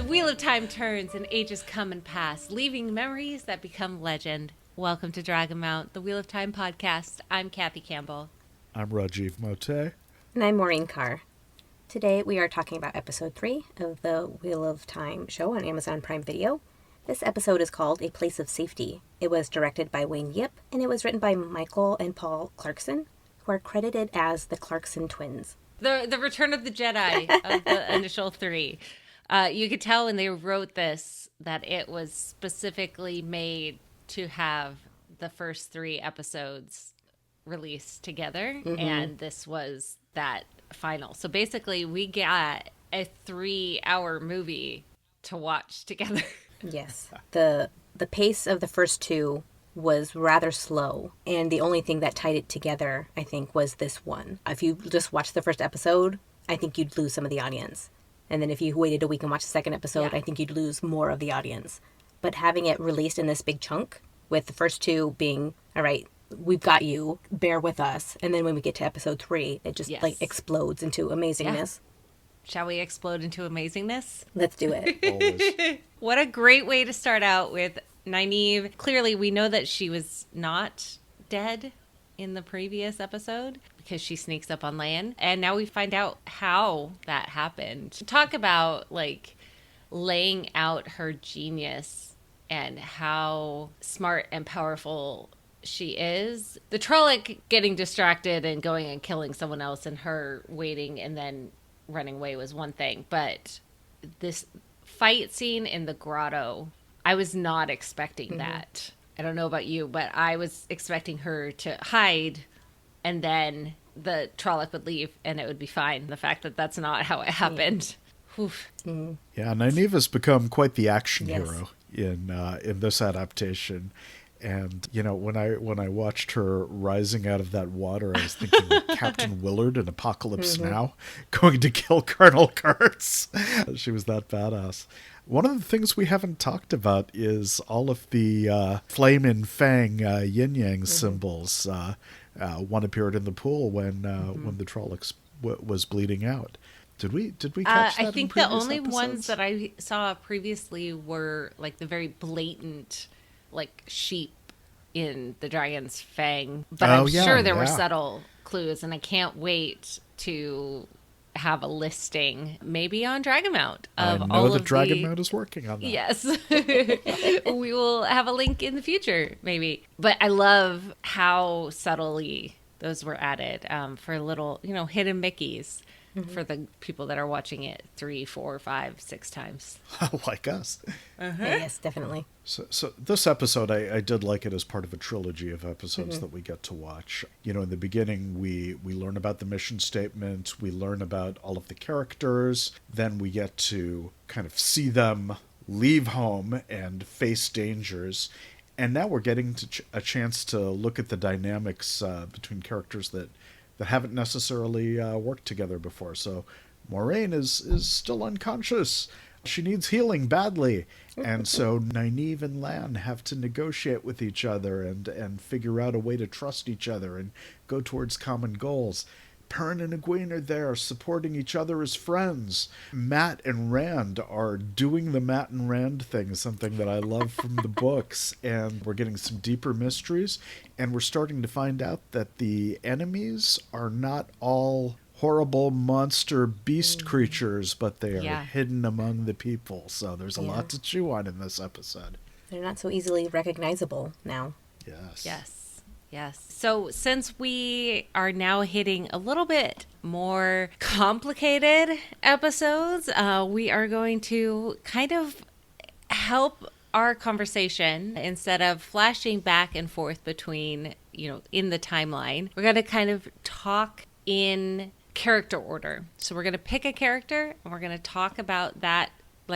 wheel of time turns and ages come and pass, leaving memories that become legend. Welcome to Dragonmount, the Wheel of Time podcast. I'm Kathy Campbell. I'm Rajiv Moté. And I'm Maureen Carr. Today we are talking about episode 3 of the Wheel of Time show on Amazon Prime Video. This episode is called A Place of Safety. It was directed by Wayne Yip, and it was written by Michael and Paul Clarkson, who are credited as the Clarkson twins. The Return of the Jedi of the initial 3. You could tell when they wrote this that it was specifically made to have the first 3 episodes released together, and this was that final. So basically, we got a 3-hour movie to watch together. Yes. The pace of the first 2 was rather slow, and the only thing that tied it together, I think, was this one. If you just watched the first episode, I think you'd lose some of the audience. And then if you waited a week and watched the second episode, I think you'd lose more of the audience. But having it released in this big chunk, with the first 2 being, all right, we've got you, bear with us. And then when we get to episode 3, it just explodes into amazingness. Shall we explode into amazingness? Let's do it. Always. What a great way to start out with Nynaeve. Clearly, we know that she was not dead in the previous episode because she sneaks up on Lan. And now we find out how that happened. Talk about, like, laying out her genius and how smart and powerful she is. The Trolloc getting distracted and going and killing someone else and her waiting and then running away was one thing. But this fight scene in the grotto, I was not expecting that. I don't know about you, but I was expecting her to hide and then the Trolloc would leave and it would be fine. The fact that that's not how it happened. Oof. Yeah, Nynaeve has become quite the action hero in this adaptation. And, you know, when I watched her rising out of that water, I was thinking of Captain Willard in Apocalypse Now, going to kill Colonel Kurtz. She was that badass. One of the things we haven't talked about is all of the flame and fang yin-yang symbols. One appeared in the pool when the Trolloc was bleeding out. Did we catch that? I think the only ones that I saw previously were like the very blatant, like, sheep in the dragon's fang. But I'm sure there were subtle clues, and I can't wait to have a listing, maybe on Dragonmount, of all of the... Dragonmount is working on that. Yes. We will have a link in the future, maybe. But I love how subtly those were added for little, hidden Mickeys. For the people that are watching it 3, 4, 5, 6 times. Like us. Yes, definitely. So this episode, I did like it as part of a trilogy of episodes that we get to watch. You know, in the beginning, we learn about the mission statement. We learn about all of the characters. Then we get to kind of see them leave home and face dangers. And now we're getting to a chance to look at the dynamics between characters that haven't necessarily worked together before. So Maureen is still unconscious. She needs healing badly. And so Nynaeve and Lan have to negotiate with each other and figure out a way to trust each other and go towards common goals. Perrin and Egwene are there supporting each other as friends. Matt and Rand are doing the Matt and Rand thing, something that I love from the books. And we're getting some deeper mysteries. And we're starting to find out that the enemies are not all horrible monster beast creatures, but they are hidden among the people. So there's a lot to chew on in this episode. They're not so easily recognizable now. Yes. So since we are now hitting a little bit more complicated episodes, we are going to kind of help our conversation instead of flashing back and forth between, in the timeline. We're going to kind of talk in character order. So we're going to pick a character and we're going to talk about that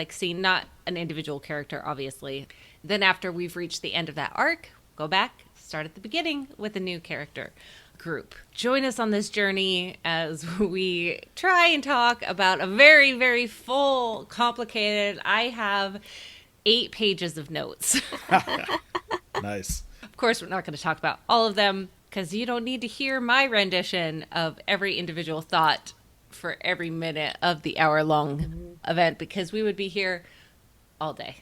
scene, not an individual character, obviously. Then after we've reached the end of that arc, go back, start at the beginning with a new character group. Join us on this journey as we try and talk about a very, very full, complicated, I have 8 pages of notes. Nice. Of course, we're not going to talk about all of them because you don't need to hear my rendition of every individual thought for every minute of the hour-long event, because we would be here all day.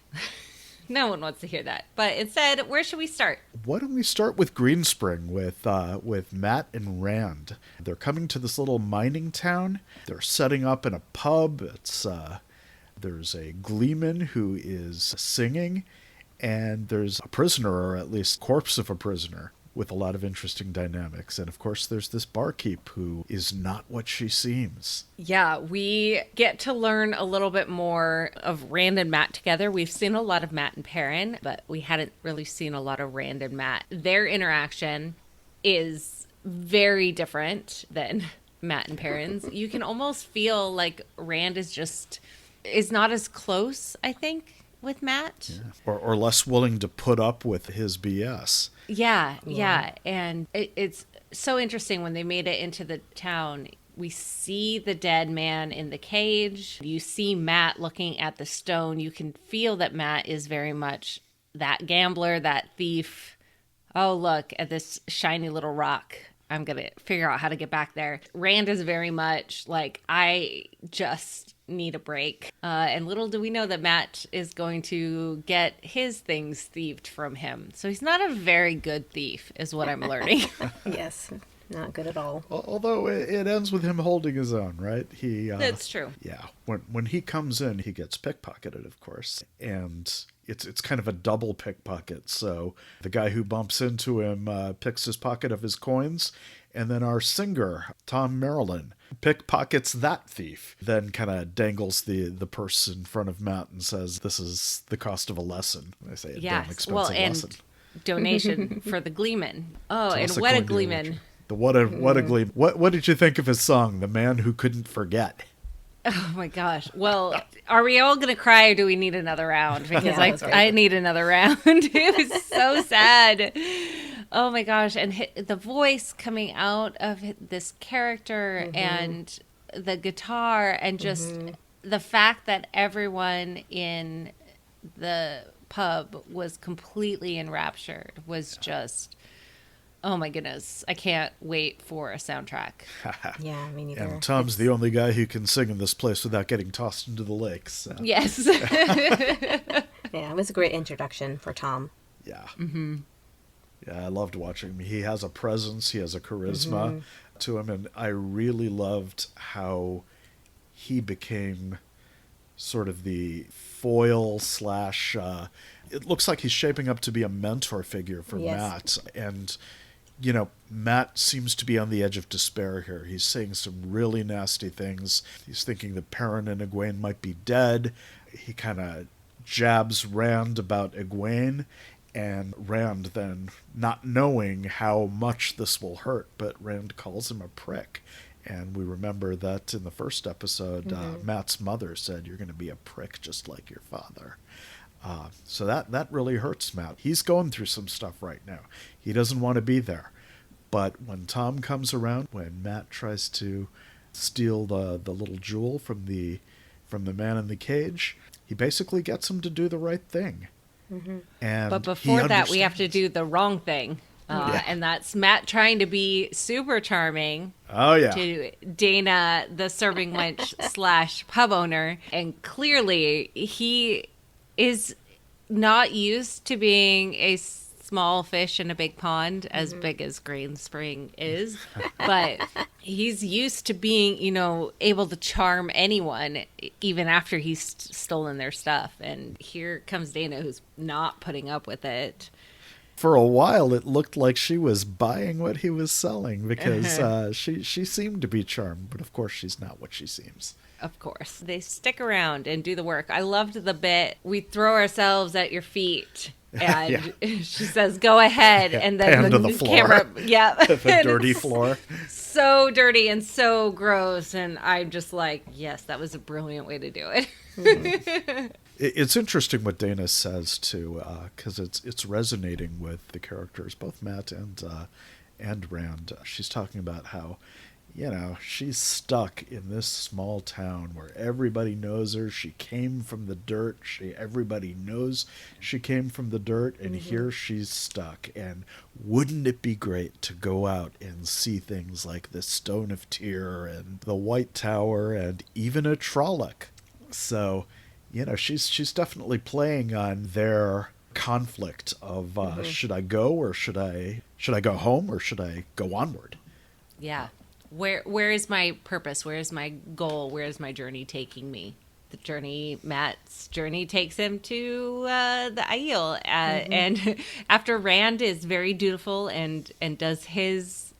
No one wants to hear that. But instead, where should we start? Why don't we start with Greenspring with Matt and Rand? They're coming to this little mining town. They're setting up in a pub. There's a gleeman who is singing, and there's a prisoner, or at least corpse of a prisoner, with a lot of interesting dynamics. And of course, there's this barkeep who is not what she seems. Yeah, we get to learn a little bit more of Rand and Matt together. We've seen a lot of Matt and Perrin, but we hadn't really seen a lot of Rand and Matt. Their interaction is very different than Matt and Perrin's. You can almost feel like Rand is not as close, I think, with Matt. Yeah. Or less willing to put up with his BS. Yeah. And it's so interesting when they made it into the town. We see the dead man in the cage. You see Matt looking at the stone. You can feel that Matt is very much that gambler, that thief. Oh, look at this shiny little rock. I'm going to figure out how to get back there. Rand is very much like, I just need a break. And little do we know that Matt is going to get his things thieved from him. So he's not a very good thief, is what I'm learning. Yes, not good at all. Although it ends with him holding his own, right? That's true. Yeah. When he comes in, he gets pickpocketed, of course. And it's kind of a double pickpocket. So the guy who bumps into him picks his pocket of his coins. And then our singer, Tom Maryland, pickpockets that thief, then kind of dangles the purse in front of Matt and says, "This is the cost of a lesson." I say, Yes. damn expensive Well, lesson. and donation for the gleeman. Oh, Toss and a what a coin to the gleeman. orchard. What a gleeman. What did you think of his song, "The Man Who Couldn't Forget"? Oh my gosh. Well, are we all going to cry or do we need another round? Because Yeah, that's right. I need another round. It was so sad. Oh my gosh. And the voice coming out of this character and the guitar and just the fact that everyone in the pub was completely enraptured was just, oh my goodness. I can't wait for a soundtrack. Yeah, me neither. And Tom's the only guy who can sing in this place without getting tossed into the lake. So. Yes. Yeah, it was a great introduction for Tom. Yeah. Mm-hmm. Yeah, I loved watching him. He has a presence. He has a charisma to him. And I really loved how he became sort of the foil slash... it looks like he's shaping up to be a mentor figure for Matt. And, you know, Matt seems to be on the edge of despair here. He's saying some really nasty things. He's thinking that Perrin and Egwene might be dead. He kind of jabs Rand about Egwene. And Rand then, not knowing how much this will hurt, but Rand calls him a prick. And we remember that in the first episode, Matt's mother said, "You're going to be a prick just like your father." So that really hurts Matt. He's going through some stuff right now. He doesn't want to be there. But when Tom comes around, when Matt tries to steal the little jewel from the man in the cage, he basically gets him to do the right thing. And but before that, we have to understands. do the wrong thing. And that's Matt trying to be super charming Oh, yeah. to Dana, the serving wench / pub owner. And clearly, he is not used to being a small fish in a big pond, as big as Greenspring is. But he's used to being, able to charm anyone, even after he's stolen their stuff. And here comes Dana, who's not putting up with it. For a while, it looked like she was buying what he was selling because she seemed to be charmed, but of course she's not what she seems. Of course. They stick around and do the work. I loved the bit, "We throw ourselves at your feet." And she says, "Go ahead." And then Pan to the floor. camera, The dirty floor. So dirty and so gross. And I'm just like, yes, that was a brilliant way to do it. It's interesting what Dana says too, because it's resonating with the characters, both Matt and Rand. She's talking about how, she's stuck in this small town where everybody knows her. She came from the dirt. Everybody knows she came from the dirt, and here she's stuck. And wouldn't it be great to go out and see things like the Stone of Tyr and the White Tower and even a Trolloc? So, she's definitely playing on their conflict of should I go or should I go home or should I go onward? Yeah. Where is my purpose? Where is my goal? Where is my journey taking me? Matt's journey takes him to the Aiel. And after Rand is very dutiful and does his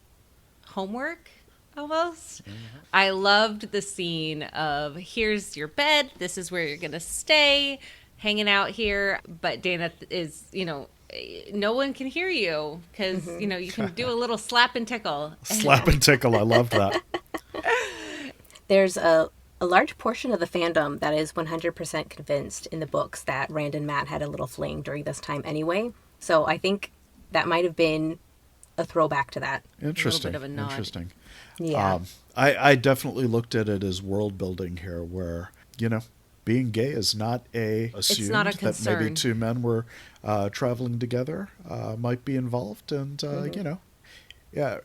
homework almost, I loved the scene of here's your bed. This is where you're going to stay, hanging out here. But Dana is, no one can hear you because, you can do a little slap and tickle. Slap and tickle. I love that. There's a large portion of the fandom that is 100% convinced in the books that Rand and Matt had a little fling during this time anyway. So I think that might have been a throwback to that. Interesting. A little bit of a nod. Interesting. Yeah. I definitely looked at it as world building here where, being gay is not assumed not a that concern. maybe two men were traveling together might be involved. And,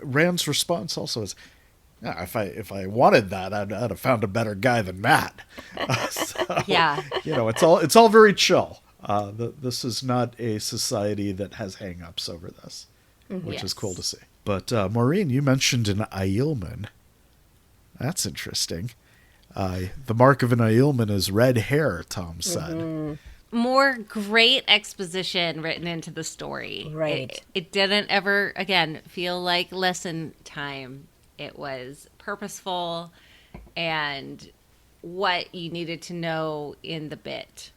Rand's response also is, yeah, if I wanted that, I'd have found a better guy than Matt. So, Yeah. it's all very chill. This is not a society that has hang-ups over this, which is cool to see. But Maureen, you mentioned an Aielman. That's interesting. The mark of an Aielman is red hair, Thom said. More great exposition written into the story. Right. It didn't ever, again, feel like lesson time. It was purposeful and what you needed to know in the bit.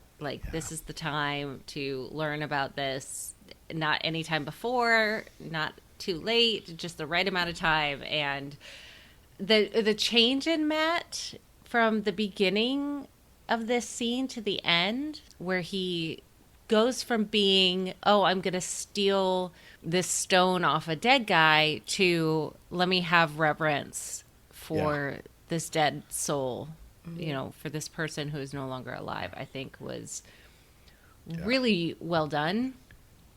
This is the time to learn about this. Not any time before, not too late, just the right amount of time. And the change in Matt from the beginning of this scene to the end, where he goes from being, I'm going to steal this stone off a dead guy, to let me have reverence for this dead soul, for this person who is no longer alive, I think was really well done.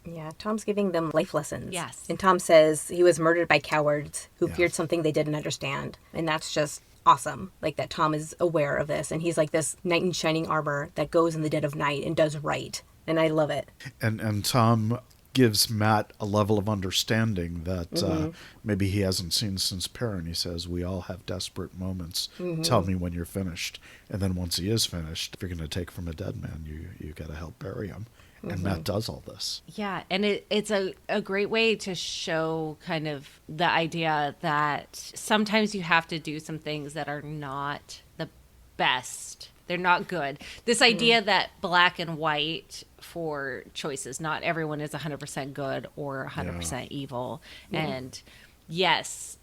Yeah, Tom's giving them life lessons. Yes. And Tom says he was murdered by cowards who feared something they didn't understand. And that's just awesome. That Tom is aware of this. And he's like this knight in shining armor that goes in the dead of night and does right. And I love it. And Tom gives Matt a level of understanding that maybe he hasn't seen since Perrin. He says, we all have desperate moments. Tell me when you're finished. And then once he is finished, if you're going to take from a dead man, you got to help bury him. And Matt does all this. Yeah, and it's a great way to show kind of the idea that sometimes you have to do some things that are not the best. They're not good. This idea that black and white for choices, not everyone is 100% good or 100% evil. And yes,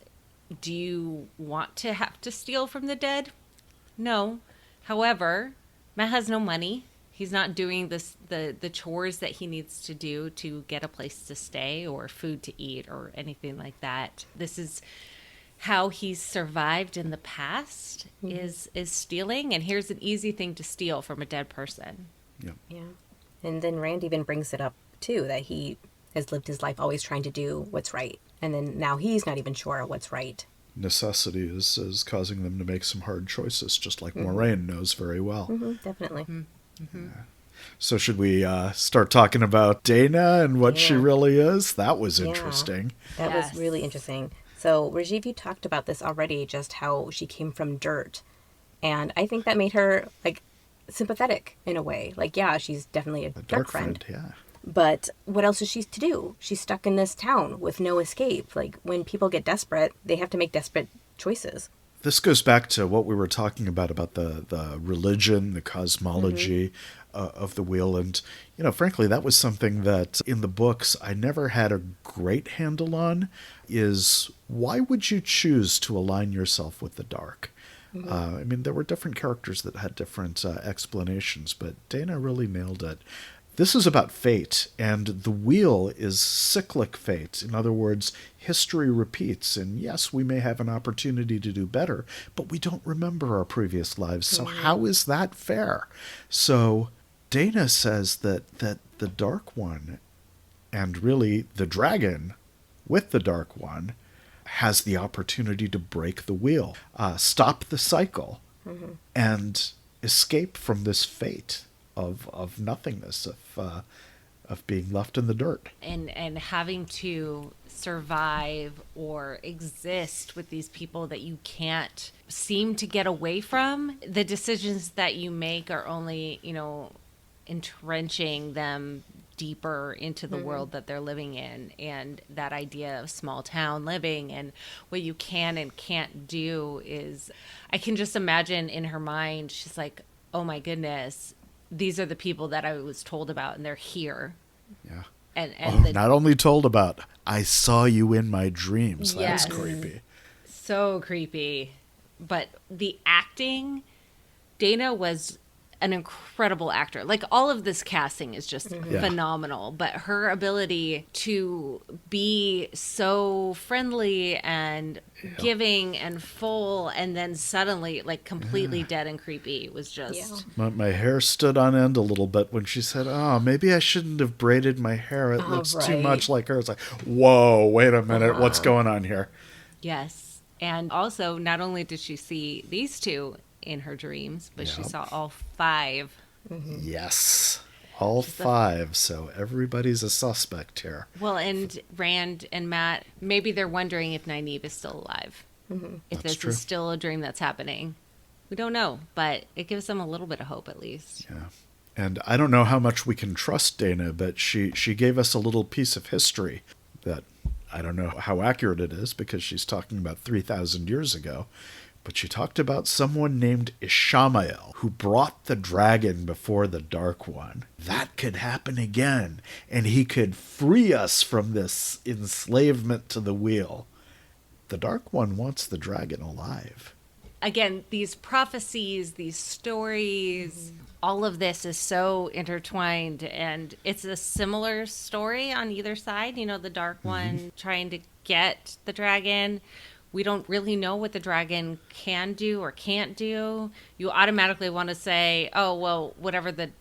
do you want to have to steal from the dead? No. However, Matt has no money. He's not doing the chores that he needs to do to get a place to stay or food to eat or anything like that. This is how he's survived in the past, is stealing. And here's an easy thing to steal from a dead person. Yeah. And then Rand even brings it up, too, that he has lived his life always trying to do what's right. And then now he's not even sure what's right. Necessity is causing them to make some hard choices, just like Moraine knows very well. Definitely. Yeah. So should we start talking about Dana and what she really is? That was interesting. That was really interesting. So, Rajiv, you talked about this already, just how she came from dirt. And I think that made her, sympathetic in a way. She's definitely a dark friend. Yeah. But what else is she to do? She's stuck in this town with no escape. When people get desperate, they have to make desperate choices. This goes back to what we were talking about the religion, the cosmology of the wheel. And, frankly, that was something that in the books I never had a great handle on, is why would you choose to align yourself with the dark? There were different characters that had different explanations, but Dana really nailed it. This is about fate, and the wheel is cyclic fate. In other words, history repeats, and yes, we may have an opportunity to do better, but we don't remember our previous lives, so how is that fair? So Dana says that the Dark One, and really the dragon with the Dark One, has the opportunity to break the wheel, stop the cycle, and escape from this fate of nothingness, of being left in the dirt. And having to survive or exist with these people that you can't seem to get away from. The decisions that you make are only, entrenching them deeper into the world that they're living in, and that idea of small town living and what you can and can't do is, I can just imagine in her mind, she's like, oh my goodness, these are the people that I was told about, and they're here. Yeah. And not only told about, I saw you in my dreams. Yes. That's creepy. So creepy. But the acting, Dana was an incredible actor. Like, all of this casting is just phenomenal, but her ability to be so friendly and giving and full, and then suddenly like completely dead and creepy, was just... My hair stood on end a little bit when she said, oh, maybe I shouldn't have braided my hair. It looks too much like her. It's like, whoa, wait a minute. What's going on here? Yes. And also, not only did she see these two in her dreams, but she saw all 5. Yes, all 5. So everybody's a suspect here. Well, and Rand and Matt, maybe they're wondering if Nynaeve is still alive. If this is still a dream that's happening. We don't know, but it gives them a little bit of hope, at least. Yeah. And I don't know how much we can trust Dana, but she gave us a little piece of history that I don't know how accurate it is, because she's talking about 3,000 years ago. But she talked about someone named Ishamael, who brought the dragon before the Dark One. That could happen again, and he could free us from this enslavement to the wheel. The Dark One wants the dragon alive. Again, these prophecies, these stories, all of this is so intertwined, and it's a similar story on either side. The Dark One trying to get the dragon. We don't really know what the dragon can do or can't do. You automatically want to say, oh, well, whatever the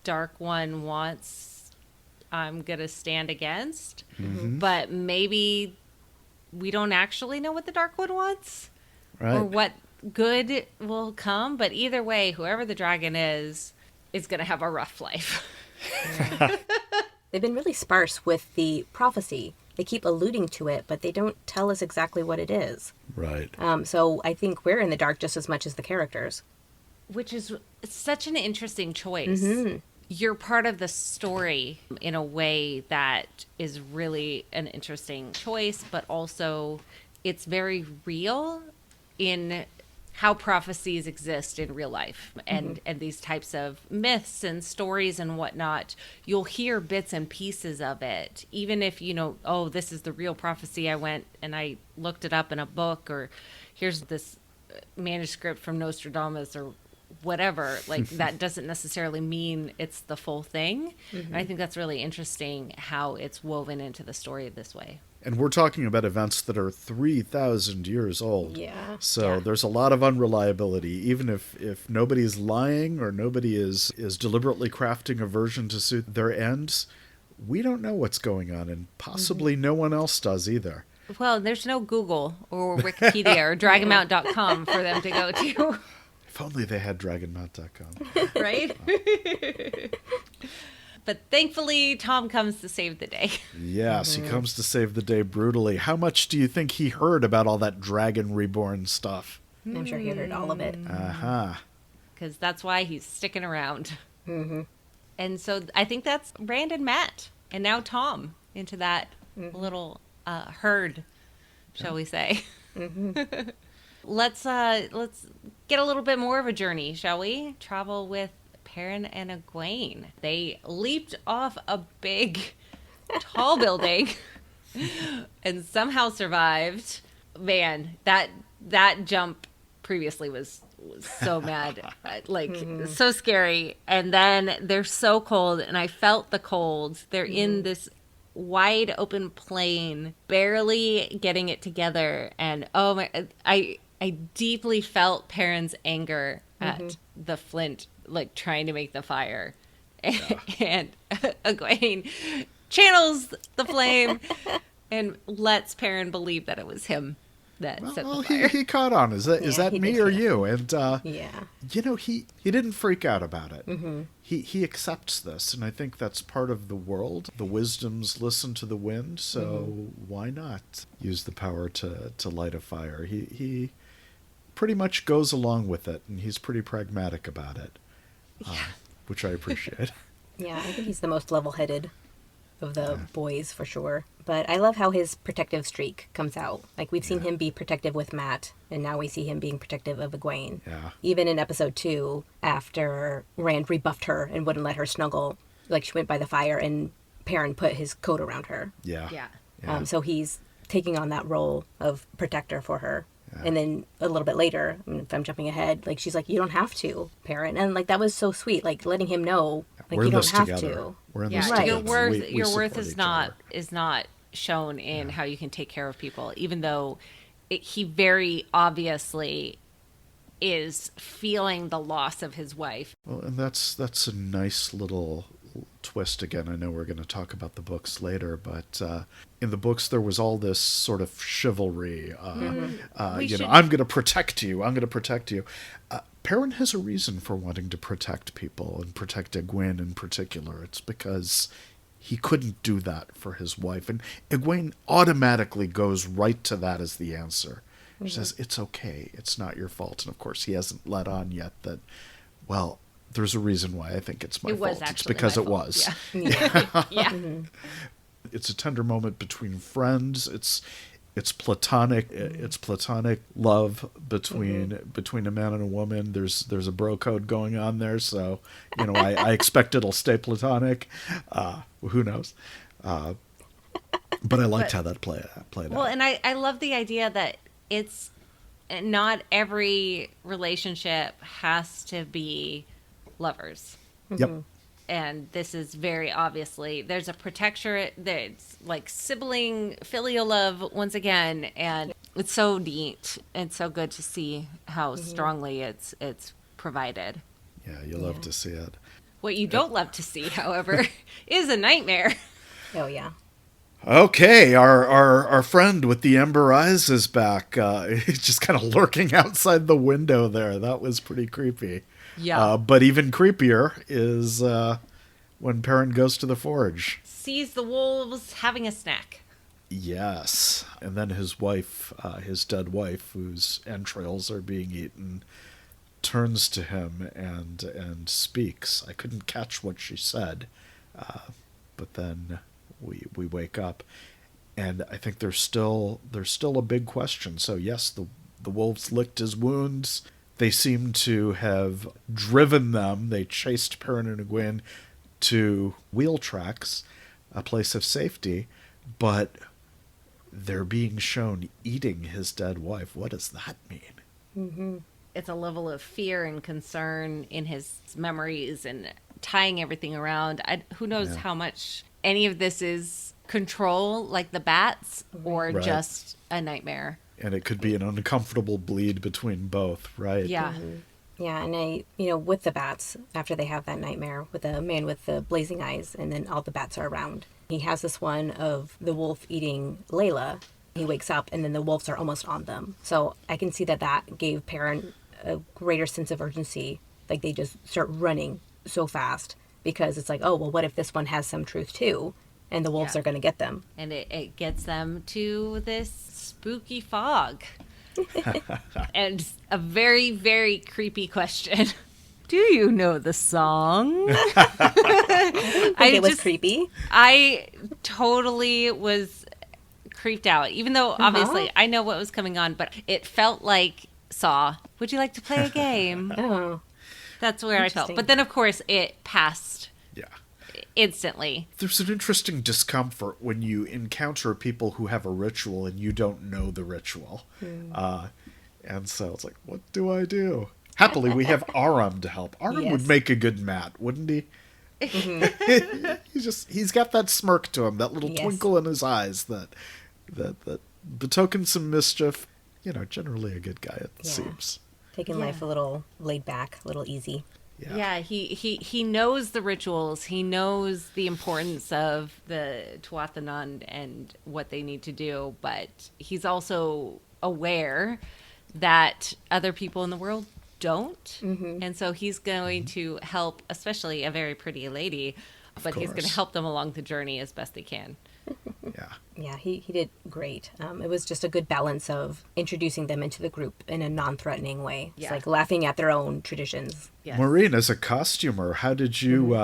Dark One wants, I'm going to stand against. But maybe we don't actually know what the Dark One wants, or what good will come. But either way, whoever the dragon is going to have a rough life. They've been really sparse with the prophecy. They keep alluding to it, but they don't tell us exactly what it is. Right. So I think we're in the dark just as much as the characters. Which is such an interesting choice. You're part of the story in a way that is really an interesting choice, but also it's very real in how prophecies exist in real life, and these types of myths and stories and whatnot. You'll hear bits and pieces of it, even if oh, this is the real prophecy. I went and I looked it up in a book, or here's this manuscript from Nostradamus or whatever. Like, that doesn't necessarily mean it's the full thing. And I think that's really interesting how it's woven into the story this way. And we're talking about events that are 3,000 years old. Yeah. So there's a lot of unreliability. Even if nobody's lying or nobody is deliberately crafting a version to suit their ends, we don't know what's going on, and possibly no one else does either. Well, there's no Google or Wikipedia or Dragonmount.com for them to go to. If only they had Dragonmount.com. Right? But thankfully, Thom comes to save the day. Yes, he comes to save the day brutally. How much do you think he heard about all that dragon reborn stuff? I'm sure he heard all of it. Because that's why he's sticking around. And so I think that's Rand and Matt, and now Thom into that little herd, shall we say. Let's get a little bit more of a journey, shall we? Travel with Perrin and Egwene. They leaped off a big, tall building and somehow survived. Man, that jump previously was so mad, so scary. And then they're so cold, and I felt the cold. They're in this wide open plain, barely getting it together. And oh my, I deeply felt Perrin's anger at the flint, like trying to make the fire. And Egwene channels the flame and lets Perrin believe that it was him that set the Well, fire. he caught on. Is that he me did, or yeah. you? And Yeah. he didn't freak out about it. Mm-hmm. He accepts this, and I think that's part of the world. The wisdoms listen to the wind, so why not use the power to light a fire? He pretty much goes along with it, and he's pretty pragmatic about it, which I appreciate. Yeah, I think he's the most level-headed of the boys for sure. But I love how his protective streak comes out. Like, we've seen him be protective with Matt, and now we see him being protective of Egwene. Yeah. Even in episode 2, after Rand rebuffed her and wouldn't let her snuggle, like, she went by the fire and Perrin put his coat around her. Yeah. Yeah. So he's taking on that role of protector for her. And then a little bit later, I mean, if I'm jumping ahead, like, she's like, you don't have to, Perrin. And, like, that was so sweet, like, letting him know, like, We're you in don't this have together. to. We're in Yeah, this Right. together. your worth support is each not other. is not shown in how you can take care of people, even though he very obviously is feeling the loss of his wife. Well, and that's a nice little twist. Again, I know we're going to talk about the books later, but in the books there was all this sort of chivalry. I'm going to protect you. I'm going to protect you. Perrin has a reason for wanting to protect people and protect Egwene in particular. It's because he couldn't do that for his wife, and Egwene automatically goes right to that as the answer. She says, "It's okay. It's not your fault." And of course, he hasn't let on yet that. Well, there's a reason why I think it's my It was fault. It's actually because my it fault. was. Yeah. It's a tender moment between friends. It's platonic. It's platonic love between a man and a woman. There's a bro code going on there, so I expect it'll stay platonic. Who knows? But I liked how that played Well, out. and I love the idea that it's not every relationship has to be lovers. Yep. And this is very obviously, there's a protectorate, there's like sibling filial love once again, and it's so neat and so good to see how strongly it's provided. Yeah, you love to see it. What you don't love to see, however, is a nightmare. Oh, yeah. Okay, our friend with the ember eyes is back. He's just kind of lurking outside the window there. That was pretty creepy. Yeah. But even creepier is when Perrin goes to the forge. Sees the wolves having a snack. Yes. And then his wife, his dead wife, whose entrails are being eaten, turns to him and speaks. I couldn't catch what she said, but then we wake up, and I think there's still a big question. So yes, the wolves licked his wounds. They seem to have driven them. They chased Perrin and Egwene to wheel tracks, a place of safety, but they're being shown eating his dead wife. What does that mean? It's a level of fear and concern in his memories and tying everything around. Who knows how much any of this is control, like the bats, or Right. just a nightmare. And it could be an uncomfortable bleed between both, right? Yeah. Yeah, and with the bats, after they have that nightmare with the man with the blazing eyes, and then all the bats are around, he has this one of the wolf eating Layla. He wakes up, and then the wolves are almost on them. So I can see that gave Perrin a greater sense of urgency. Like, they just start running so fast, because it's like, oh, well, what if this one has some truth too? And the wolves Yeah. are going to get them. And it gets them to this spooky fog. And a very, very creepy question. Do you know the song? I think it was creepy. I totally was creeped out, even though obviously I know what was coming on, but it felt like Saw. Would you like to play a game? Oh, That's where I felt. Interesting. But then, of course, it passed Yeah. instantly. There's an interesting discomfort when you encounter people who have a ritual and you don't know the ritual. And so it's like, what do I do? Happily, we have Aram to help. Aram would Yes. make a good Matt, wouldn't he? He's got that smirk to him, that little Yes. twinkle in his eyes that betokens some mischief. Generally a good guy, it seems. taking life a little laid back, a little easy. Yeah, he knows the rituals. He knows the importance of the Tuathanan and what they need to do, but he's also aware that other people in the world don't. And so he's going to help, especially a very pretty lady, but he's going to help them along the journey as best he can. Yeah. Yeah, he did great. It was just a good balance of introducing them into the group in a non-threatening way. It's like laughing at their own traditions. Yes. Maureen, as a costumer, how did you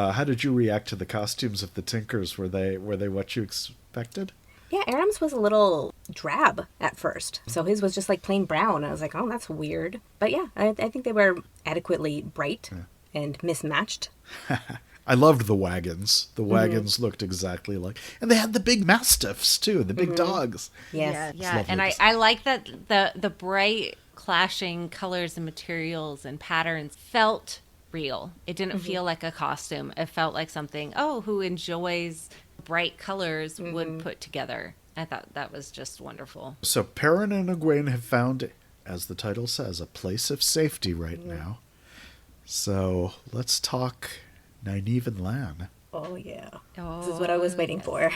react to the costumes of the Tinkers? Were they what you expected? Yeah, Aram's was a little drab at first. So his was just like plain brown. I was like, oh, that's weird. But yeah, I think they were adequately bright and mismatched. I loved the wagons. The wagons looked exactly like... And they had the big mastiffs, too, the big dogs. Yes. Yeah, and I like that the bright clashing colors and materials and patterns felt real. It didn't feel like a costume. It felt like something, who enjoys bright colors would put together. I thought that was just wonderful. So Perrin and Egwene have found, as the title says, a place of safety right now. So let's talk Nynaeve and Lan. Oh, yeah. This is what I was waiting for.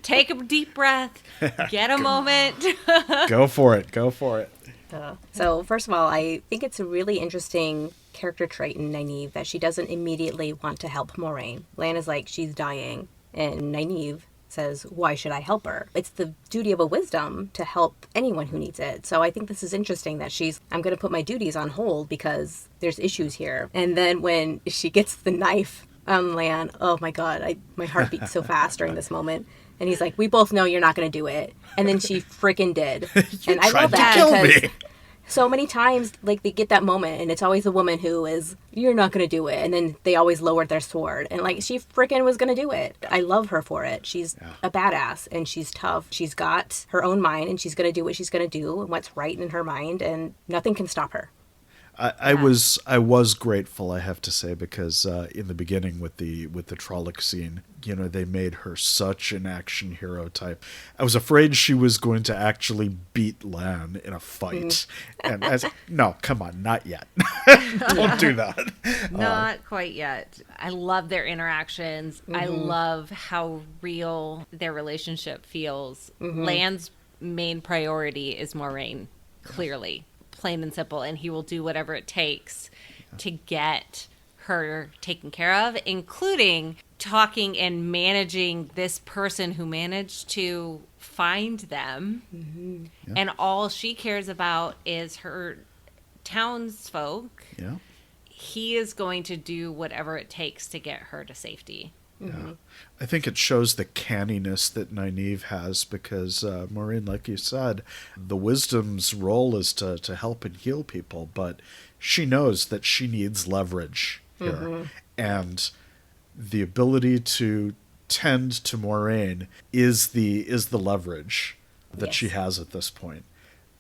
Take a deep breath. Get a moment. Go for it. So first of all, I think it's a really interesting character trait in Nynaeve that she doesn't immediately want to help Moraine. Lan is like, she's dying. And Nynaeve says, why should I help her? It's the duty of a wisdom to help anyone who needs it. So I think this is interesting that I'm going to put my duties on hold because there's issues here. And then when she gets the knife on Lan, oh my God, my heart beats so fast during this moment. And he's like, we both know you're not going to do it. And then she freaking did. And I love that because so many times, like, they get that moment and it's always the woman who is, you're not going to do it. And then they always lowered their sword. And, like, she freaking was going to do it. I love her for it. She's a badass and she's tough. She's got her own mind and she's going to do what she's going to do and what's right in her mind. And nothing can stop her. I was grateful, I have to say, because in the beginning with the Trolloc scene, they made her such an action hero type. I was afraid she was going to actually beat Lan in a fight, and no, come on, not yet. Don't do that. Not quite yet. I love their interactions. I love how real their relationship feels. Lan's main priority is Moraine, clearly. Plain and simple, and he will do whatever it takes to get her taken care of, including talking and managing this person who managed to find them. And all she cares about is her townsfolk. He is going to do whatever it takes to get her to safety. I think it shows the canniness that Nynaeve has because, Maureen, like you said, the wisdom's role is to help and heal people, but she knows that she needs leverage here. And the ability to tend to Moraine is the leverage that she has at this point.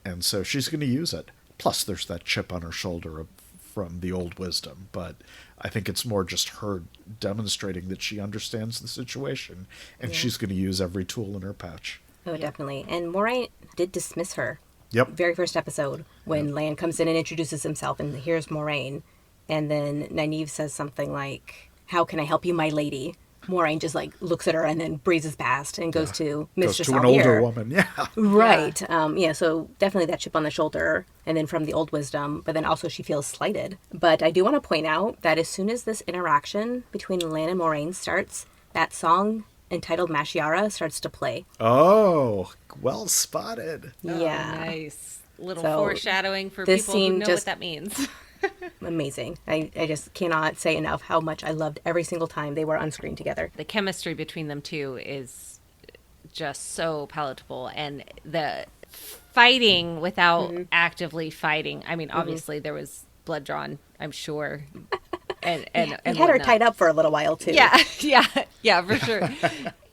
And so she's going to use it. Plus, there's that chip on her shoulder from the old wisdom, but I think it's more just her demonstrating that she understands the situation, and she's going to use every tool in her pouch. Oh, definitely. And Moraine did dismiss her. Yep. Very first episode, when Lan comes in and introduces himself, and here's Moraine. And then Nynaeve says something like, how can I help you, my lady? Moraine just like looks at her and then breezes past and goes to Mistress Goes to an older woman, Right. So definitely that chip on the shoulder, and then from the old wisdom, but then also she feels slighted. But I do want to point out that as soon as this interaction between Lan and Moraine starts, that song entitled Mashiara starts to play. Oh, well spotted. Yeah. Oh, nice. Little foreshadowing for this people who scene know just what that means. Amazing. I just cannot say enough how much I loved every single time they were on screen together. The chemistry between them two is just so palatable, and the fighting without actively fighting. I mean, obviously there was blood drawn, I'm sure. And he had her tied up for a little while too. Yeah, for sure.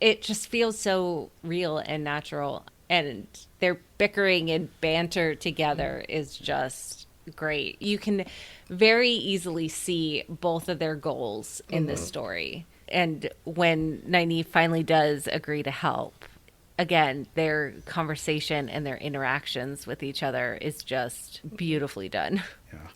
It just feels so real and natural, and their bickering and banter together is just great. You can very easily see both of their goals in this story. And when Nynaeve finally does agree to help, again, their conversation and their interactions with each other is just beautifully done.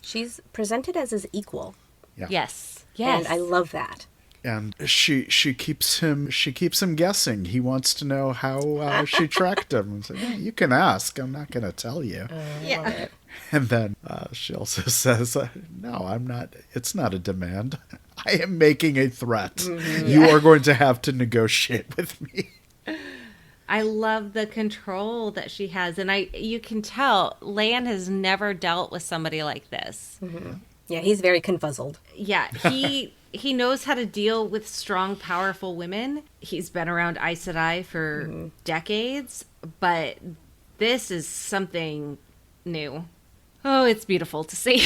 She's presented as his equal. Yeah. Yes. And I love that. And she keeps him guessing. He wants to know how she tracked him. So, yeah, you can ask. I'm not going to tell you. Yeah. And then she also says, "No, I'm not. It's not a demand. I am making a threat. Mm-hmm. You are going to have to negotiate with me." I love the control that she has, and you can tell Lan has never dealt with somebody like this. Mm-hmm. Yeah, he's very confuzzled. Yeah, he knows how to deal with strong, powerful women. He's been around Aes Sedai for decades, but this is something new. Oh, it's beautiful to see.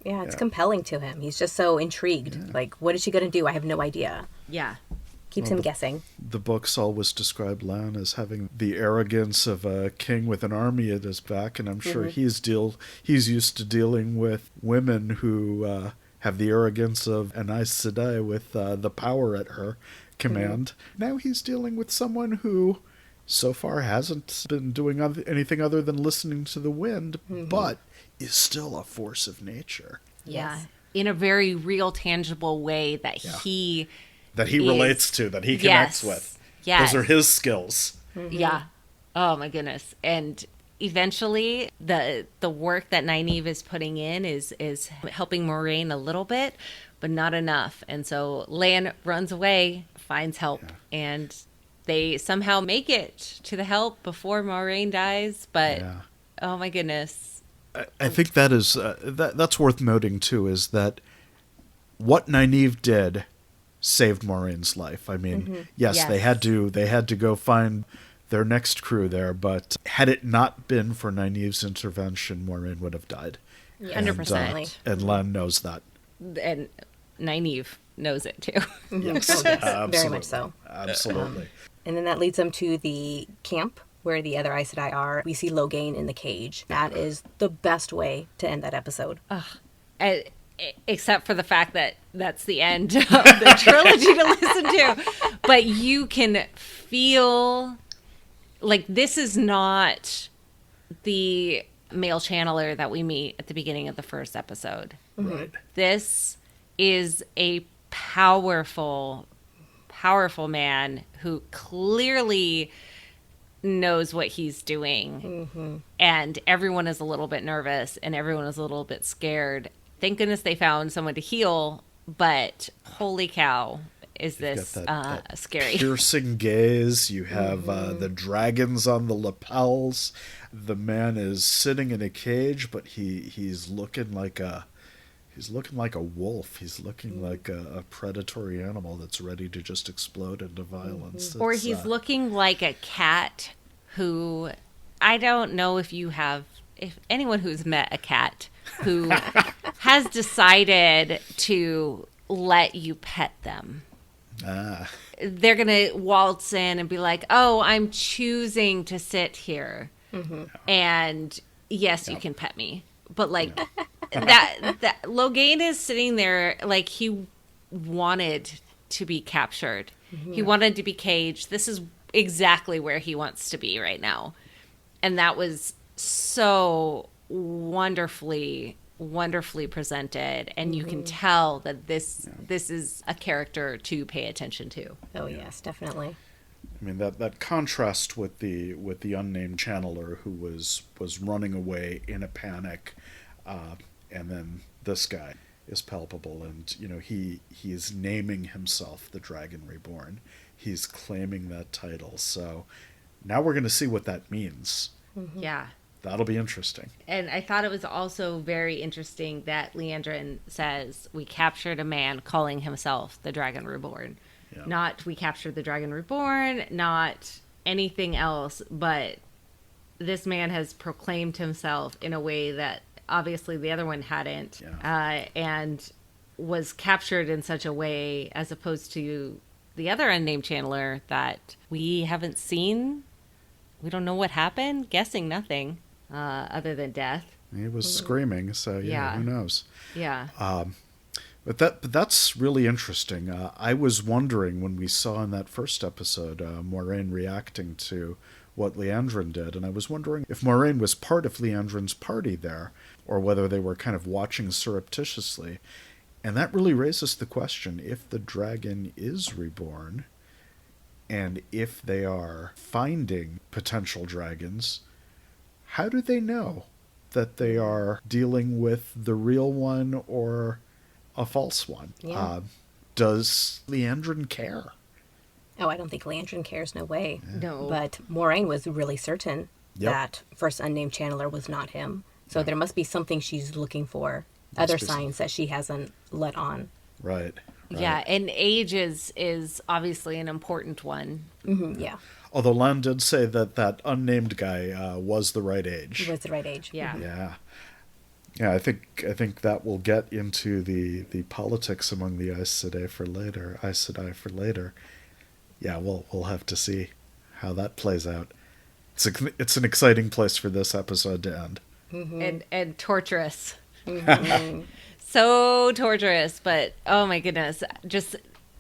Yeah, it's compelling to him. He's just so intrigued. Yeah. Like, what is she going to do? I have no idea. Yeah. Keeps him guessing. The books always describe Lan as having the arrogance of a king with an army at his back, and I'm sure he's used to dealing with women who have the arrogance of an Aes Sedai with the power at her command. Now he's dealing with someone who so far hasn't been doing anything other than listening to the wind, but is still a force of nature. Yeah. In a very real, tangible way that he relates to, that he connects with. Yes. Those are his skills. Yeah. Oh my goodness. And eventually the work that Nynaeve is putting in is helping Moraine a little bit, but not enough. And so Lan runs away, finds help, and they somehow make it to the help before Moraine dies. But oh my goodness. I think that is that's worth noting too, is that what Nynaeve did saved Maureen's life. I mean, yes, they had to go find their next crew there, but had it not been for Nynaeve's intervention, Maureen would have died. 100%. And Lan knows that. And Nynaeve knows it too. Yes, very much so. Absolutely. And then that leads them to the camp where the other Aes Sedai are. We see Logain in the cage. That is the best way to end that episode. Except for the fact that that's the end of the trilogy to listen to. But you can feel like this is not the male channeler that we meet at the beginning of the first episode. Right. This is a powerful man who clearly knows what he's doing. And everyone is a little bit nervous and everyone is a little bit scared. Thank goodness they found someone to heal, but holy cow, is this that scary. Piercing gaze. You have the dragons on the lapels. The man is sitting in a cage, but he's looking like a wolf. He's looking like a predatory animal that's ready to just explode into violence. Or he's looking like a cat who, I don't know if anyone who's met a cat who has decided to let you pet them. They're going to waltz in and be like, oh, I'm choosing to sit here. And yes, you can pet me. But like that Logain is sitting there like he wanted to be captured. He wanted to be caged. This is exactly where he wants to be right now. And that was so wonderfully presented, and you can tell that this is a character to pay attention to. Oh yes, definitely. I mean, that contrast with the unnamed channeler who was running away in a panic, and then this guy is palpable, and he is naming himself the Dragon Reborn. He's claiming that title. So now we're going to see what that means. Yeah. That'll be interesting. And I thought it was also very interesting that Liandrin says, we captured a man calling himself the Dragon Reborn. Yeah. Not we captured the Dragon Reborn, not anything else, but this man has proclaimed himself in a way that obviously the other one hadn't, and was captured in such a way as opposed to the other unnamed channeler that we haven't seen. We don't know what happened, guessing nothing other than death. He was screaming, so who knows? Yeah. But that's really interesting. I was wondering when we saw in that first episode Moraine reacting to what Liandrin did, and I was wondering if Moraine was part of Liandrin's party there, or whether they were kind of watching surreptitiously. And that really raises the question, if the dragon is reborn, and if they are finding potential dragons, how do they know that they are dealing with the real one or a false one? Yeah. Does Leandrin care? Oh, I don't think Leandrin cares, no way. No. But Maureen was really certain Yep. that first unnamed channeler was not him. So Yeah. there must be something she's looking for, Must other be signs that she hasn't let on. Right. Yeah, and age is obviously an important one. Yeah, Although Lan did say that that unnamed guy was the right he age. was the right age. Yeah. Yeah. Yeah, I think that will get into the politics among the Aes Sedai for later. Yeah, we'll have to see how that plays out. It's an exciting place for this episode to end. And torturous. So torturous, but oh my goodness. Just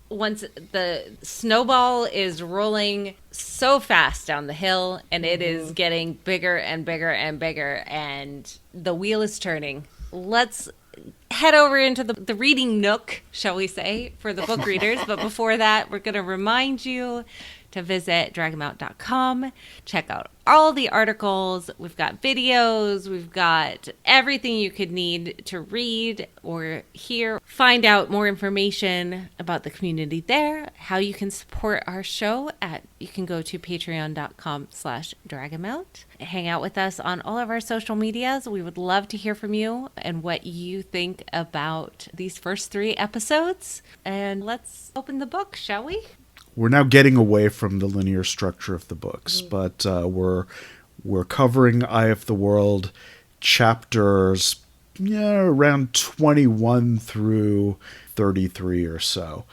once the snowball is rolling so fast down the hill, and it is getting bigger and bigger and bigger, and the wheel is turning. Let's head over into the reading nook, shall we say, for the book readers. But before that, we're going to remind you to visit Dragonmount.com, check out all the articles. We've got videos, we've got everything you could need to read or hear. Find out more information about the community there, how you can support our show you can go to patreon.com/Dragonmount. Hang out with us on all of our social medias. We would love to hear from you and what you think about these first 3 episodes. And let's open the book, shall we? We're now getting away from the linear structure of the books, but we're covering Eye of the World chapters around 21 through 33 or so.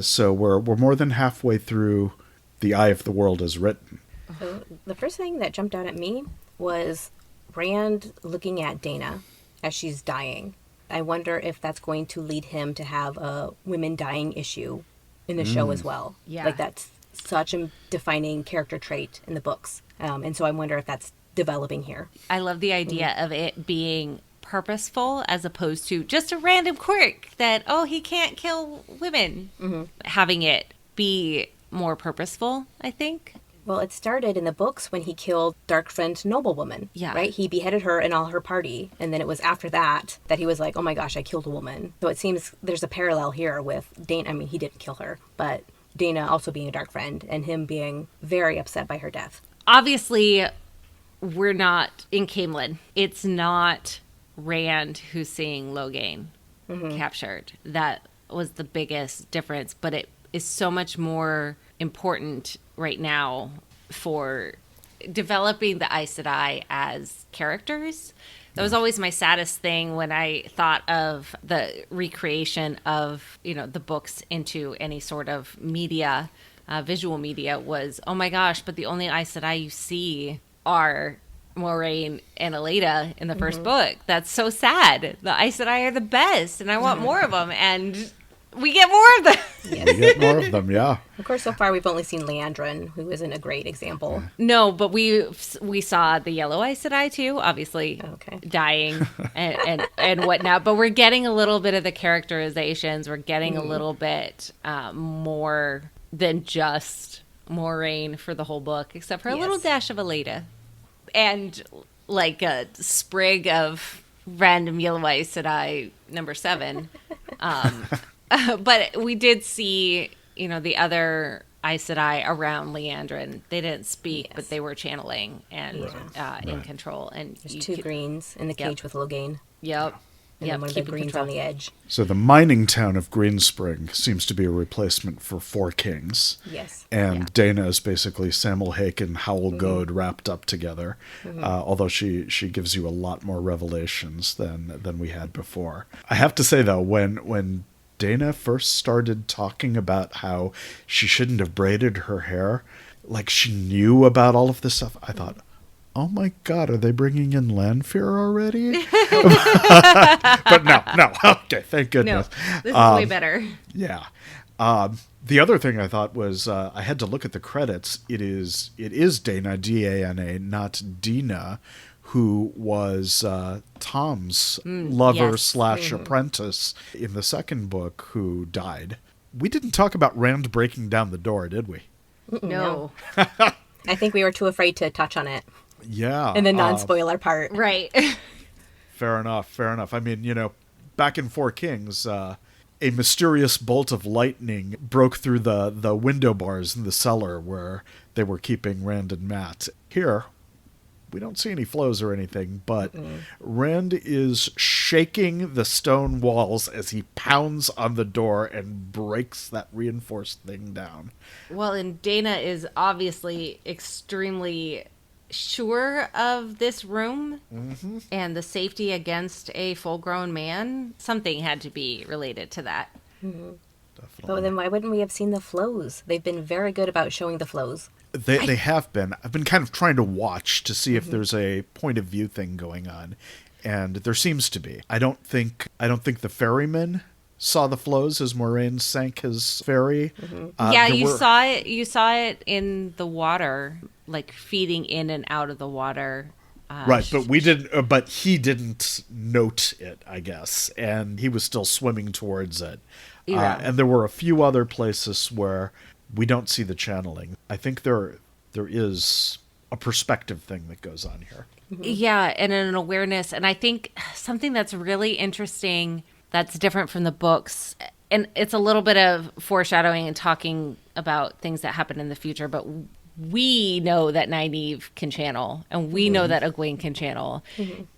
So we're more than halfway through the Eye of the World as written. So the first thing that jumped out at me was Rand looking at Dana as she's dying. I wonder if that's going to lead him to have a women dying issue in the show as well. Yeah. Like that's such a defining character trait in the books. And so I wonder if that's developing here. I love the idea of it being purposeful as opposed to just a random quirk that, he can't kill women. Having it be more purposeful, I think. Well, it started in the books when he killed Darkfriend Noblewoman. Yeah. Right? He beheaded her and all her party. And then it was after that he was like, oh my gosh, I killed a woman. So it seems there's a parallel here with Dana. I mean, he didn't kill her, but Dana also being a Darkfriend and him being very upset by her death. Obviously, we're not in Camelin. It's not Rand who's seeing Logain captured. That was the biggest difference, but it is so much more important right now for developing the Aes Sedai as characters. That was always my saddest thing when I thought of the recreation of, the books into any sort of media, visual media was, oh my gosh, but the only Aes Sedai you see are Moraine and Elena in the first book. That's so sad. The Aes Sedai are the best, and I want more of them, and we get more of them. Yes. We get more of them, yeah. Of course, so far we've only seen Leandrin, who isn't a great example. No, but we saw the yellow Aes Sedai too, obviously dying and whatnot. But we're getting a little bit of the characterizations. We're getting a little bit more than just Moraine for the whole book, except for a little dash of Elena. And like a sprig of random yellow Aes Sedai number 7. But we did see, the other Aes Sedai around Leandrin. They didn't speak, but they were channeling and in control. And There's 2 greens in the cage with Logain. Yep. And then one of the greens on the edge. So the mining town of Greenspring seems to be a replacement for 4 Kings. Yes. And Dana is basically Samwell Hake and Howell Goad wrapped up together. Although she gives you a lot more revelations than we had before. I have to say, though, when Dana first started talking about how she shouldn't have braided her hair, like she knew about all of this stuff, I thought, oh my God, are they bringing in Lanfear already? But no. Okay, thank goodness. No, this is way better. Yeah. The other thing I thought was I had to look at the credits. It is Dana, Dana, not Dina, who was Tom's lover yes. slash apprentice in the second book, who died. We didn't talk about Rand breaking down the door, did we? No. I think we were too afraid to touch on it Yeah. in the non-spoiler part. Right. Fair enough, fair enough. I mean, back in Four Kings, a mysterious bolt of lightning broke through the window bars in the cellar where they were keeping Rand and Matt. Here, we don't see any flows or anything, but Rand is shaking the stone walls as he pounds on the door and breaks that reinforced thing down. Well, and Dana is obviously extremely sure of this room and the safety against a full-grown man. Something had to be related to that. Definitely. But then why wouldn't we have seen the flows? They've been very good about showing the flows. They have been. I've been kind of trying to watch to see if there's a point of view thing going on, and there seems to be. I don't think the ferryman saw the flows as Moraine sank his ferry. Yeah, you saw it. You saw it in the water, like feeding in and out of the water. Right, but we didn't. But he didn't note it, I guess, and he was still swimming towards it. Yeah. And there were a few other places where we don't see the channeling. I think there is a perspective thing that goes on here. Yeah, and an awareness. And I think something that's really interesting that's different from the books, and it's a little bit of foreshadowing and talking about things that happen in the future, but we know that Nynaeve can channel, and we know that Egwene can channel.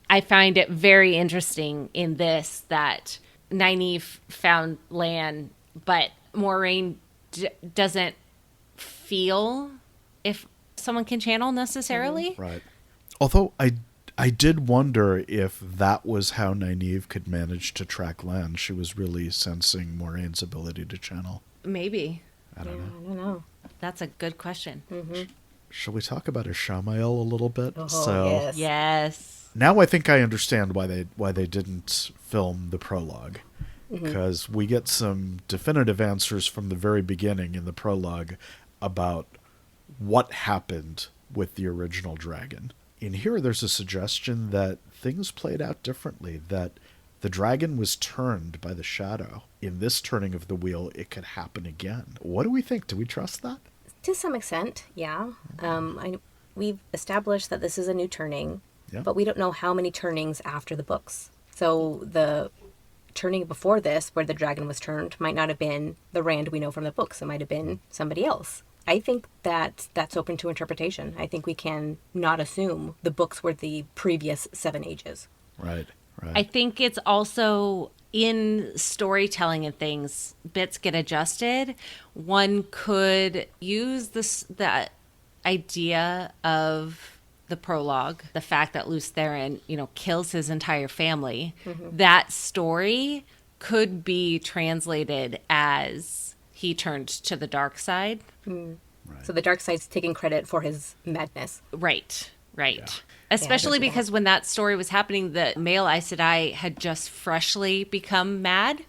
I find it very interesting in this that Nynaeve found Lan, but Moraine doesn't feel if someone can channel necessarily. Right. Although I did wonder if that was how Nynaeve could manage to track Lan. She was really sensing Moraine's ability to channel. Maybe. I don't know. I don't know. That's a good question. Shall we talk about Ishamael a little bit? Oh, yes. Yes. Now I think I understand why they didn't film the prologue. Because we get some definitive answers from the very beginning in the prologue about what happened with the original dragon. In here, there's a suggestion that things played out differently, that the dragon was turned by the shadow. In this turning of the wheel, it could happen again. What do we think? Do we trust that? To some extent, yeah. We've established that this is a new turning, but we don't know how many turnings after the books. So the turning before this, where the dragon was turned, might not have been the Rand we know from the books. It might have been somebody else. I think that that's open to interpretation. I think we can not assume the books were the previous 7 ages. Right. I think it's also in storytelling and things, bits get adjusted. One could use that idea of the prologue, the fact that Lews Therin, kills his entire family. That story could be translated as he turned to the dark side. Right. So the dark side's taking credit for his madness. Right. Yeah. Especially because when that story was happening, the male Aes Sedai had just freshly become mad.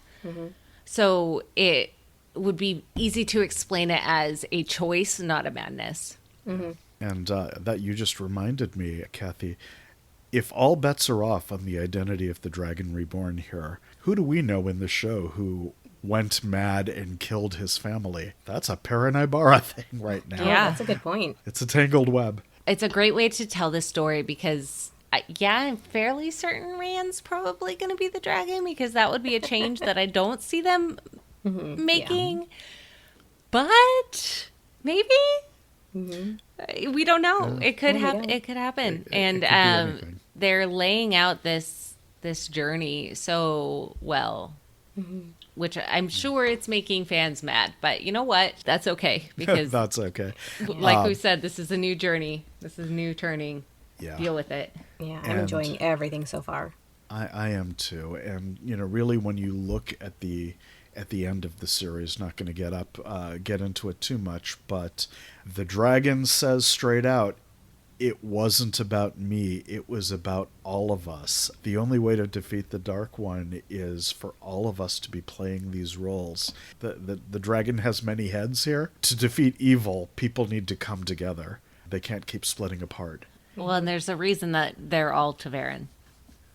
So it would be easy to explain it as a choice, not a madness. And that you just reminded me, Kathy, if all bets are off on the identity of the Dragon Reborn here, who do we know in the show who went mad and killed his family? That's a Paranibara thing right now. Yeah. That's a good point. It's a tangled web. It's a great way to tell this story because, I'm fairly certain Rand's probably going to be the dragon because that would be a change that I don't see them making. But maybe we don't know. It could happen. It could happen. It could be anything. They're laying out this journey so well. Which I'm sure it's making fans mad, but you know what? That's okay because That's okay. like we said, this is a new journey. This is a new turning. Yeah. Deal with it. Yeah, I'm And- enjoying everything so far. I am too. And, really when you look at the end of the series, not going to get into it too much, but the dragon says straight out, it wasn't about me, it was about all of us. The only way to defeat the Dark One is for all of us to be playing these roles. The dragon has many heads here. To defeat evil, people need to come together. They can't keep splitting apart. Well, and there's a reason that they're all Taveran.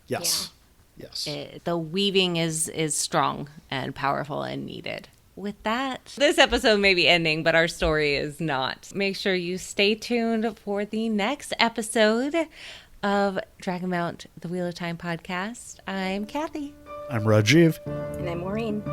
Yes. Yes. The weaving is strong and powerful and needed. With that, this episode may be ending, but our story is not. Make sure you stay tuned for the next episode of Dragonmount, the Wheel of Time podcast. I'm Kathy. I'm Rajiv. And I'm Maureen.